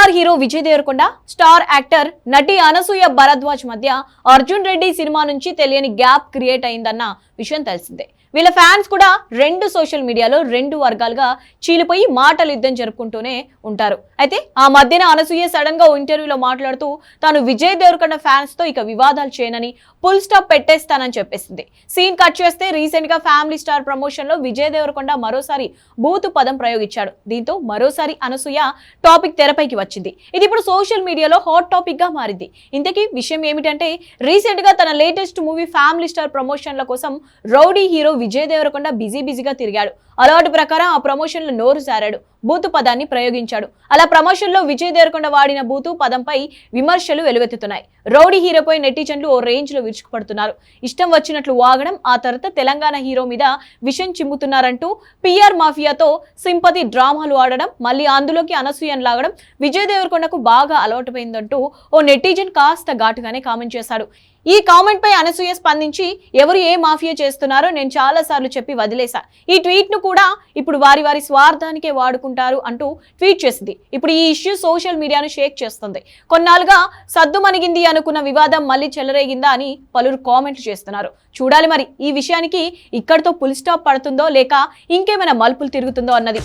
Star hero Vijay Devarakonda, star actor నటి అనసూయ భరద్వాజ్ మధ్య Arjun Reddy cinema నుంచి తెలియని గ్యాప్ క్రియేట్ అయిందన్న విషయం తెలిసిందే. వీళ్ళ ఫ్యాన్స్ కూడా సోషల్ మీడియాలో రెండు వర్గాలుగా చీలిపోయి మాటలు యుద్ధం జరుపుకుంటూనే ఉంటారు. అయితే ఆ మధ్యన అనసూయ సడన్ గా ఇంటర్వ్యూలో మాట్లాడుతూ తాను విజయ్ దేవరకొండ ఫ్యాన్స్ తో ఇక వివాదాలు చేయనని, ఫుల్ స్టాప్ పెట్టేస్తానని చెప్పేసింది. సీన్ కట్ చేస్తే రీసెంట్ గా ఫ్యామిలీ స్టార్ ప్రమోషన్ లో విజయ్ దేవరకొండ మరోసారి బూతు పదం ప్రయోగించాడు. దీంతో మరోసారి అనసూయ టాపిక్ తెరపైకి వచ్చింది. ఇది ఇప్పుడు సోషల్ మీడియాలో హాట్ టాపిక్ గా మారింది. ఇంతకీ విషయం ఏమిటంటే, రీసెంట్ గా తన లేటెస్ట్ మూవీ ఫ్యామిలీ స్టార్ ప్రమోషన్ల కోసం రౌడీ హీరో విజయ్ దేవరకొండ బిజీగా తిరిగాడు. అలవాటు ప్రకారం ఆ ప్రమోషన్ లో నోరు జారాడు, బూతు పదాన్ని ప్రయోగించాడు. అలా ప్రమోషన్ లో విజయ్ దేవరకొండ వాడిన బూతు పదంపై విమర్శలు వెలువెత్తుతున్నాయి. రౌడీ హీరోపై నెటిజన్లు ఓ రేంజ్ లో విరుచుకుపడుతున్నారు. ఇష్టం వచ్చినట్లు వాగడం, ఆ తర్వాత తెలంగాణ హీరో మీద విషం చిమ్ముతున్నారంటూ పిఆర్ మాఫియాతో సింపతి డ్రామాలు ఆడడం, మళ్ళీ అందులోకి అనసూయను లాగడం విజయ్ దేవరకొండకు బాగా అలవాటుపోయిందంటూ ఓ నెటిజన్ కాస్త ఘాటుగానే కామెంట్ చేశాడు. ఈ కామెంట్ పై అనసూయ స్పందించి, ఎవరు ఏ మాఫియా చేస్తున్నారో నేను చాలా సార్లు చెప్పి వదిలేసా. ఈ ట్వీట్ ను కూడా ఇప్పుడు వారి స్వార్థానికే వాడుకుంటారు అంటూ ట్వీట్ చేసింది. ఇప్పుడు ఈ ఇష్యూ సోషల్ మీడియాను షేక్ చేస్తుంది. కొన్నాళ్ళుగా సద్దుమణిగింది అనుకున్న వివాదం మళ్ళీ చెలరేగిందా అని పలువురు కామెంట్లు చేస్తున్నారు. చూడాలి మరి ఈ విషయానికి ఇక్కడితో ఫుల్ స్టాప్ పడుతుందో లేక ఇంకేమైనా మలుపులు తిరుగుతుందో అన్నది.